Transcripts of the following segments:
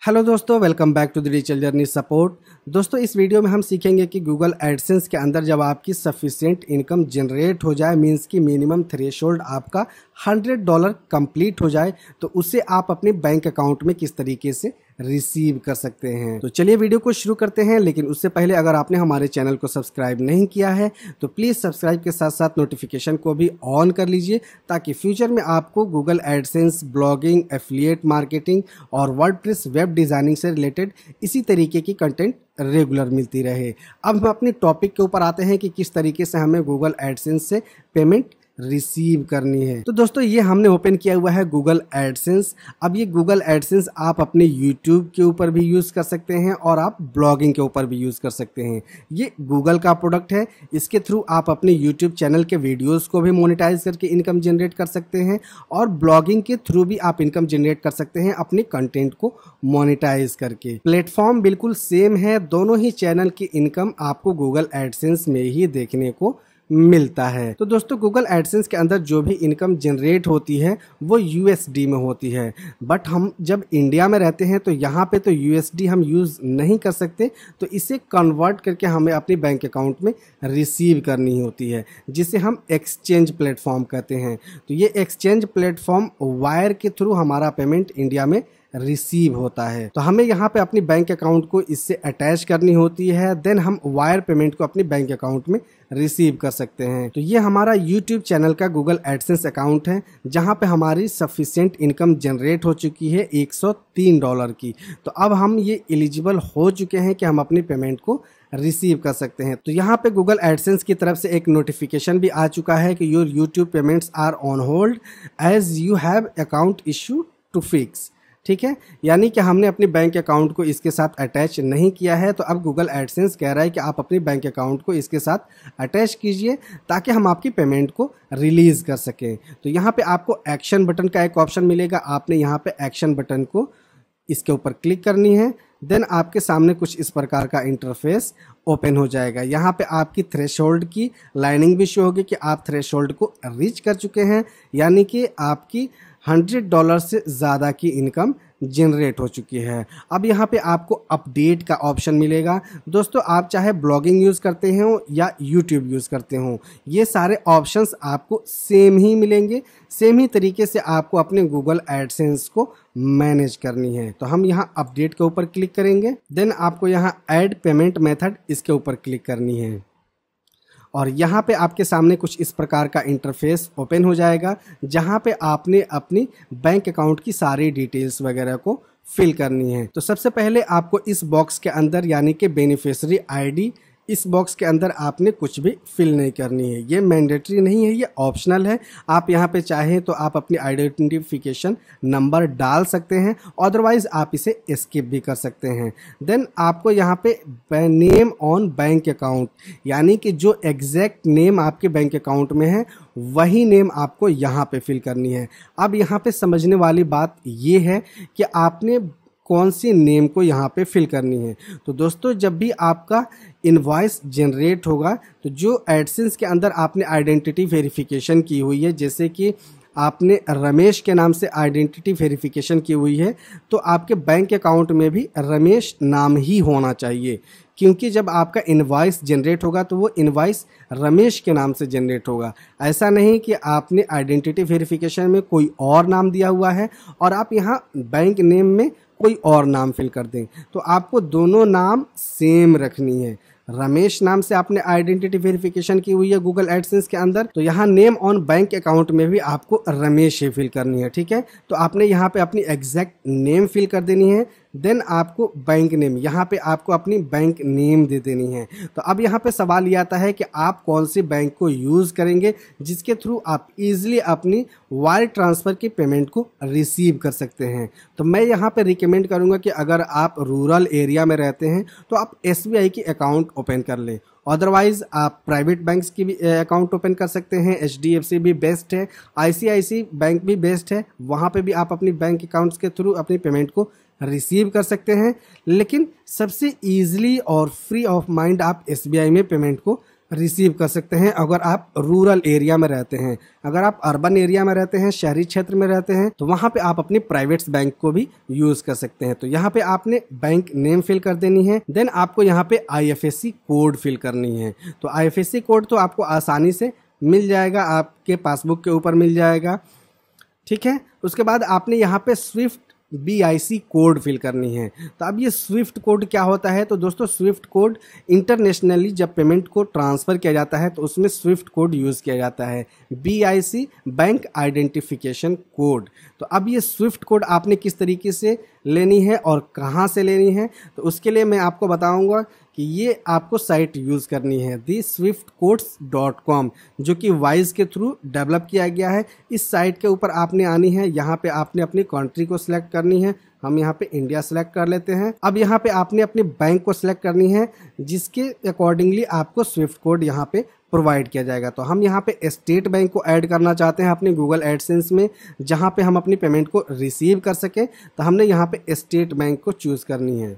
Hello दोस्तों, welcome back to the digital journey support. दोस्तों, इस वीडियो में हम सीखेंगे कि गूगल एडसेंस के अंदर जब आपकी सफिशिएंट इनकम जनरेट हो जाए, मींस कि मिनिमम थ्रेशोल्ड आपका $100 कंप्लीट हो जाए, तो उसे आप अपने बैंक अकाउंट में किस तरीके से रिसीव कर सकते हैं। तो चलिए वीडियो को शुरू करते हैं। लेकिन उससे पहले अगर आपने हमारे चैनल को सब्सक्राइब नहीं किया है तो प्लीज़ सब्सक्राइब के साथ साथ नोटिफिकेशन को भी ऑन कर लीजिए, ताकि फ्यूचर में आपको Google AdSense, blogging, affiliate marketing और वर्डप्रेस वेब डिज़ाइनिंग से रिलेटेड इसी तरीके की कंटेंट रेगुलर मिलती रहे। अब हम अपने टॉपिक के ऊपर आते हैं कि किस तरीके से हमें गूगल एडसेंस से पेमेंट रिसीव करनी है। तो दोस्तों, ये हमने ओपन किया हुआ है गूगल एडसेंस। अब ये गूगल एडसेंस आप अपने यूट्यूब के ऊपर भी यूज़ कर सकते हैं और आप ब्लॉगिंग के ऊपर भी यूज़ कर सकते हैं। ये गूगल का प्रोडक्ट है। इसके थ्रू आप अपने यूट्यूब चैनल के वीडियोस को भी मोनेटाइज करके इनकम जनरेट कर सकते हैं और ब्लॉगिंग के थ्रू भी आप इनकम जनरेट कर सकते हैं अपने कंटेंट को मोनेटाइज करके। प्लेटफॉर्म बिल्कुल सेम है, दोनों ही चैनल की इनकम आपको गूगल एडसेंस में ही देखने को मिलता है। तो दोस्तों, गूगल एडसेंस के अंदर जो भी इनकम जनरेट होती है वो यूएसडी में होती है, बट हम जब इंडिया में रहते हैं तो यहाँ पे तो यूएसडी हम यूज़ नहीं कर सकते, तो इसे कन्वर्ट करके हमें अपने बैंक अकाउंट में रिसीव करनी होती है, जिसे हम एक्सचेंज प्लेटफॉर्म कहते हैं। तो ये एक्सचेंज प्लेटफॉर्म वायर के थ्रू हमारा पेमेंट इंडिया में रिसीव होता है। तो हमें यहाँ पे अपनी बैंक अकाउंट को इससे अटैच करनी होती है, देन हम वायर पेमेंट को अपने बैंक अकाउंट में रिसीव कर सकते हैं। तो ये हमारा यूट्यूब चैनल का गूगल एडसेंस अकाउंट है, जहाँ पे हमारी सफिशिएंट इनकम जनरेट हो चुकी है $103 की। तो अब हम ये एलिजिबल हो चुके हैं कि हम अपनी पेमेंट को रिसीव कर सकते हैं। तो यहाँ पे गूगल एडसेंस की तरफ से एक नोटिफिकेशन भी आ चुका है कि your YouTube payments are on hold as you have account issue to fix. ठीक है, यानी कि हमने अपने बैंक अकाउंट को इसके साथ अटैच नहीं किया है। तो अब गूगल एडसेंस कह रहा है कि आप अपने बैंक अकाउंट को इसके साथ अटैच कीजिए, ताकि हम आपकी पेमेंट को रिलीज कर सकें। तो यहाँ पे आपको एक्शन बटन का एक ऑप्शन मिलेगा। आपने यहाँ पे एक्शन बटन को इसके ऊपर क्लिक करनी है, देन आपके सामने कुछ इस प्रकार का इंटरफेस ओपन हो जाएगा। यहाँ पे आपकी थ्रेशोल्ड की लाइनिंग भी शो होगी कि आप थ्रेशोल्ड को रीच कर चुके हैं, यानी कि आपकी $100 से ज़्यादा की इनकम जनरेट हो चुकी है। अब यहाँ पे आपको अपडेट का ऑप्शन मिलेगा। दोस्तों, आप चाहे ब्लॉगिंग यूज़ करते हो या यूट्यूब यूज़ करते हो, ये सारे ऑप्शंस आपको सेम ही मिलेंगे। सेम ही तरीके से आपको अपने गूगल एडसेंस को मैनेज करनी है। तो हम यहाँ अपडेट के ऊपर क्लिक करेंगे, देन आपको यहाँ ऐड पेमेंट मेथड इसके ऊपर क्लिक करनी है और यहाँ पे आपके सामने कुछ इस प्रकार का इंटरफेस ओपन हो जाएगा, जहाँ पे आपने अपनी बैंक अकाउंट की सारी डिटेल्स वगैरह को फिल करनी है। तो सबसे पहले आपको इस बॉक्स के अंदर, यानी कि बेनिफिशियरी आईडी, इस बॉक्स के अंदर आपने कुछ भी फिल नहीं करनी है। ये मैंडेटरी नहीं है, ये ऑप्शनल है। आप यहाँ पे चाहें तो आप अपनी आइडेंटिफिकेशन नंबर डाल सकते हैं, अदरवाइज आप इसे स्किप भी कर सकते हैं। देन आपको यहाँ पे नेम ऑन बैंक अकाउंट, यानी कि जो एग्जैक्ट नेम आपके बैंक अकाउंट में है वही नेम आपको यहाँ पे फिल करनी है। अब यहाँ पे समझने वाली बात ये है कि आपने कौन सी नेम को यहाँ पे फिल करनी है। तो दोस्तों, जब भी आपका इनवॉइस जनरेट होगा, तो जो एडसेंस के अंदर आपने आइडेंटिटी वेरिफिकेशन की हुई है, जैसे कि आपने रमेश के नाम से आइडेंटिटी वेरिफिकेशन की हुई है, तो आपके बैंक अकाउंट में भी रमेश नाम ही होना चाहिए, क्योंकि जब आपका इनवॉइस जनरेट होगा तो वो इनवॉइस रमेश के नाम से जनरेट होगा। ऐसा नहीं कि आपने आइडेंटिटी वेरिफिकेशन में कोई और नाम दिया हुआ है और आप यहाँ बैंक नेम में कोई और नाम फिल कर दें। तो आपको दोनों नाम सेम रखनी है। रमेश नाम से आपने आइडेंटिटी वेरिफिकेशन की हुई है गूगल एडसेंस के अंदर, तो यहाँ नेम ऑन बैंक अकाउंट में भी आपको रमेश ही फिल करनी है। ठीक है, तो आपने यहाँ पे अपनी एग्जैक्ट नेम फिल कर देनी है, देन आपको बैंक नेम, यहाँ पे आपको अपनी बैंक नेम दे देनी है। तो अब यहाँ पे सवाल ये आता है कि आप कौन सी बैंक को यूज़ करेंगे, जिसके थ्रू आप इजीली अपनी वायर ट्रांसफ़र की पेमेंट को रिसीव कर सकते हैं। तो मैं यहाँ पे रिकमेंड करूँगा कि अगर आप रूरल एरिया में रहते हैं तो आप SBI की अकाउंट ओपन कर लें, अदरवाइज आप प्राइवेट बैंक्स की भी अकाउंट ओपन कर सकते हैं। HDFC भी बेस्ट है, ICICI बैंक भी बेस्ट है, वहाँ पे भी आप अपनी बैंक अकाउंट्स के थ्रू अपनी पेमेंट को रिसीव कर सकते हैं। लेकिन सबसे ईजिली और फ्री ऑफ माइंड आप SBI में पेमेंट को रिसीव कर सकते हैं अगर आप रूरल एरिया में रहते हैं। अगर आप अर्बन एरिया में रहते हैं, शहरी क्षेत्र में रहते हैं, तो वहाँ पे आप अपने प्राइवेट बैंक को भी यूज कर सकते हैं। तो यहाँ पे आपने बैंक नेम फिल कर देनी है। देन आपको यहाँ पे IFSC कोड फिल करनी है। तो IFSC कोड तो आपको आसानी से मिल जाएगा, आपके पासबुक के ऊपर मिल जाएगा, ठीक है। उसके बाद आपने यहाँ पे स्विफ्ट BIC कोड फिल करनी है। तो अब ये स्विफ्ट कोड क्या होता है? तो दोस्तों स्विफ्ट कोड इंटरनेशनली जब पेमेंट को ट्रांसफ़र किया जाता है तो उसमें स्विफ्ट कोड यूज़ किया जाता है, BIC बैंक आइडेंटिफिकेशन कोड। तो अब ये स्विफ्ट कोड आपने किस तरीके से लेनी है और कहाँ से लेनी है, तो उसके लिए मैं आपको बताऊंगा कि ये आपको साइट यूज़ करनी है theswiftcodes.com, जो कि वाइज के थ्रू डेवलप किया गया है। इस साइट के ऊपर आपने आनी है, यहाँ पे आपने अपनी कंट्री को सिलेक्ट करनी है। हम यहाँ पे इंडिया सेलेक्ट कर लेते हैं। अब यहाँ पे आपने अपने बैंक को सिलेक्ट करनी है जिसके अकॉर्डिंगली आपको स्विफ्ट कोड यहाँ पे प्रोवाइड किया जाएगा। तो हम यहाँ पे स्टेट बैंक को ऐड करना चाहते हैं अपने गूगल एडसेंस में, जहाँ पे हम अपनी पेमेंट को रिसीव कर सकें। तो हमने यहाँ पे स्टेट बैंक को चूज़ करनी है।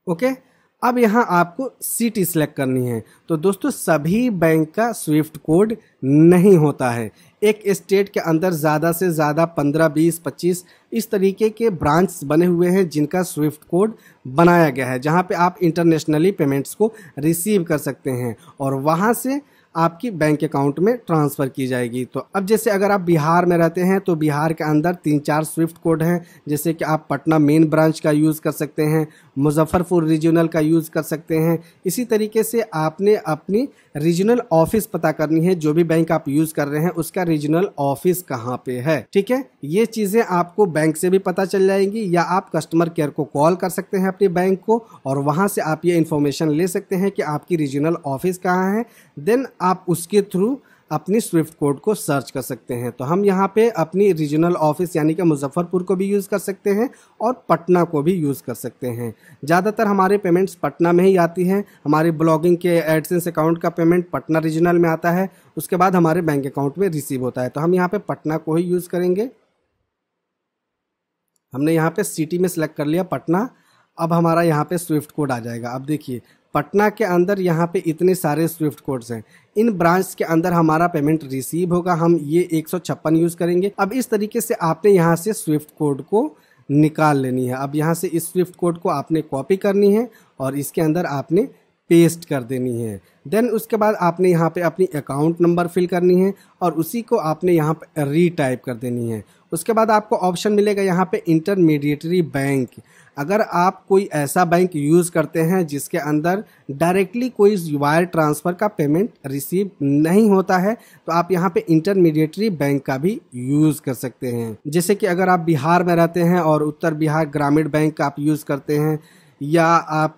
ओके, अब यहाँ आपको सिटी सिलेक्ट करनी है। तो दोस्तों सभी बैंक का स्विफ्ट कोड नहीं होता है। एक स्टेट के अंदर ज़्यादा से ज़्यादा 15, 20, 25 इस तरीके के ब्रांच बने हुए हैं जिनका स्विफ्ट कोड बनाया गया है, जहाँ पे आप इंटरनेशनली पेमेंट्स को रिसीव कर सकते हैं और वहाँ से आपकी बैंक अकाउंट में ट्रांसफ़र की जाएगी। तो अब जैसे अगर आप बिहार में रहते हैं तो बिहार के अंदर 3-4 स्विफ्ट कोड हैं, जैसे कि आप पटना मेन ब्रांच का यूज़ कर सकते हैं, मुजफ्फरपुर रीजनल का यूज़ कर सकते हैं। इसी तरीके से आपने अपनी रीजनल ऑफिस पता करनी है, जो भी बैंक आप यूज़ कर रहे हैं उसका रीजनल ऑफिस कहाँ पे है, ठीक है। ये चीज़ें आपको बैंक से भी पता चल जाएंगी या आप कस्टमर केयर को कॉल कर सकते हैं अपने बैंक को और वहाँ से आप ये इन्फॉर्मेशन ले सकते हैं कि आपकी रीजनल ऑफिस कहाँ है। देन आप उसके थ्रू अपनी स्विफ्ट कोड को सर्च कर सकते हैं। तो हम यहाँ पे अपनी रीजनल ऑफिस यानी कि मुजफ्फरपुर को भी यूज़ कर सकते हैं और पटना को भी यूज़ कर सकते हैं। ज़्यादातर हमारे पेमेंट्स पटना में ही आती हैं। हमारे ब्लॉगिंग के एडसेंस अकाउंट का पेमेंट पटना रीजनल में आता है, उसके बाद हमारे बैंक अकाउंट में रिसीव होता है। तो हम यहाँ पे पटना को ही यूज़ करेंगे। हमने यहाँ पे सिटी में सिलेक्ट कर लिया पटना। अब हमारा यहाँ पे स्विफ्ट कोड आ जाएगा। अब देखिए पटना के अंदर यहाँ पे इतने सारे स्विफ्ट कोड्स हैं, इन ब्रांच के अंदर हमारा पेमेंट रिसीव होगा। हम ये 156 यूज़ करेंगे। अब इस तरीके से आपने यहाँ से स्विफ्ट कोड को निकाल लेनी है। अब यहाँ से इस स्विफ्ट कोड को आपने कॉपी करनी है और इसके अंदर आपने पेस्ट कर देनी है। देन उसके बाद आपने यहाँ पे अपनी अकाउंट नंबर फिल करनी है और उसी को आपने यहाँ पे रीटाइप कर देनी है। उसके बाद आपको ऑप्शन मिलेगा यहाँ पे इंटरमीडिएटरी बैंक। अगर आप कोई ऐसा बैंक यूज़ करते हैं जिसके अंदर डायरेक्टली कोई वायर ट्रांसफ़र का पेमेंट रिसीव नहीं होता है, तो आप यहाँ पे इंटरमीडिएटरी बैंक का भी यूज़ कर सकते हैं। जैसे कि अगर आप बिहार में रहते हैं और उत्तर बिहार ग्रामीण बैंक का आप यूज़ करते हैं, या आप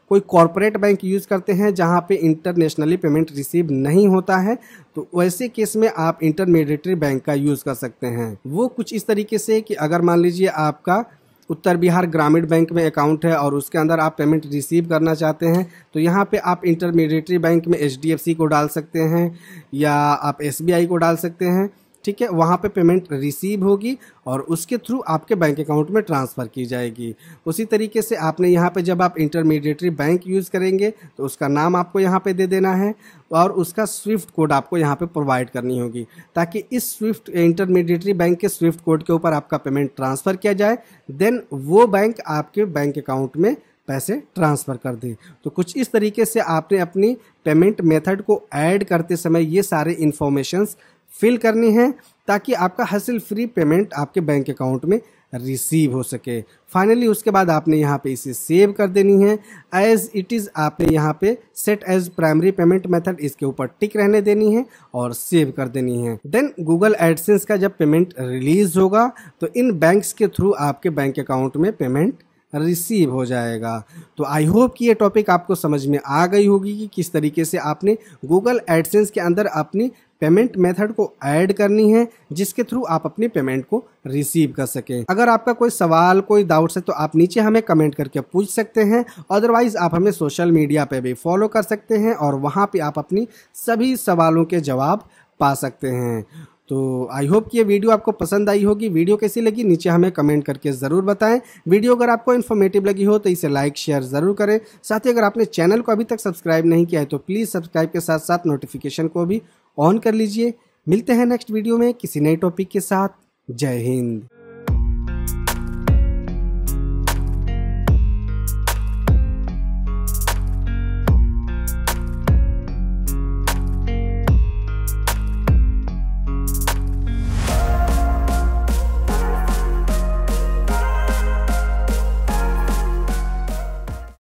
कोई कॉरपोरेट बैंक यूज़ करते हैं जहां पे इंटरनेशनली पेमेंट रिसीव नहीं होता है, तो वैसे केस में आप इंटरमीडिएटरी बैंक का यूज़ कर सकते हैं। वो कुछ इस तरीके से कि अगर मान लीजिए आपका उत्तर बिहार ग्रामीण बैंक में अकाउंट है और उसके अंदर आप पेमेंट रिसीव करना चाहते हैं, तो यहाँ पे आप इंटरमीडिएटरी बैंक में HDFC को डाल सकते हैं या आप SBI को डाल सकते हैं, ठीक है। वहाँ पे पेमेंट रिसीव होगी और उसके थ्रू आपके बैंक अकाउंट में ट्रांसफ़र की जाएगी। उसी तरीके से आपने यहाँ पे जब आप इंटरमीडिएटरी बैंक यूज़ करेंगे तो उसका नाम आपको यहाँ पे दे देना है और उसका स्विफ्ट कोड आपको यहाँ पे प्रोवाइड करनी होगी, ताकि इस स्विफ्ट इंटरमीडिएटरी बैंक के स्विफ्ट कोड के ऊपर आपका पेमेंट ट्रांसफ़र किया जाए। देन वो बैंक आपके बैंक अकाउंट में पैसे ट्रांसफ़र कर दे। तो कुछ इस तरीके से आपने अपनी पेमेंट मेथड को ऐड करते समय ये सारे इन्फॉर्मेशंस फिल करनी है ताकि आपका हासिल फ्री पेमेंट आपके बैंक अकाउंट में रिसीव हो सके। फाइनली उसके बाद आपने यहाँ पे इसे सेव कर देनी है। एज इट इज़ आपने यहाँ पे set as primary payment method इसके ऊपर टिक रहने देनी है और सेव कर देनी है। देन गूगल एडसेंस का जब पेमेंट रिलीज होगा तो इन बैंक्स के थ्रू आपके बैंक अकाउंट में पेमेंट रिसीव हो जाएगा। तो आई होप कि ये टॉपिक आपको समझ में आ गई होगी कि किस तरीके से आपने गूगल एडसेंस के अंदर अपनी पेमेंट मेथड को ऐड करनी है जिसके थ्रू आप अपनी पेमेंट को रिसीव कर सकें। अगर आपका कोई सवाल कोई डाउट्स है तो आप नीचे हमें कमेंट करके पूछ सकते हैं। अदरवाइज आप हमें सोशल मीडिया पे भी फॉलो कर सकते हैं और वहाँ पे आप अपनी सभी सवालों के जवाब पा सकते हैं। तो आई होप कि ये वीडियो आपको पसंद आई होगी। वीडियो कैसी लगी नीचे हमें कमेंट करके ज़रूर बताएं। वीडियो अगर आपको इन्फॉर्मेटिव लगी हो तो इसे लाइक शेयर ज़रूर करें। साथ ही अगर आपने चैनल को अभी तक सब्सक्राइब नहीं किया है तो प्लीज़ सब्सक्राइब के साथ साथ नोटिफिकेशन को भी ऑन कर लीजिए। मिलते हैं नेक्स्ट वीडियो में किसी नए टॉपिक के साथ। जय हिंद।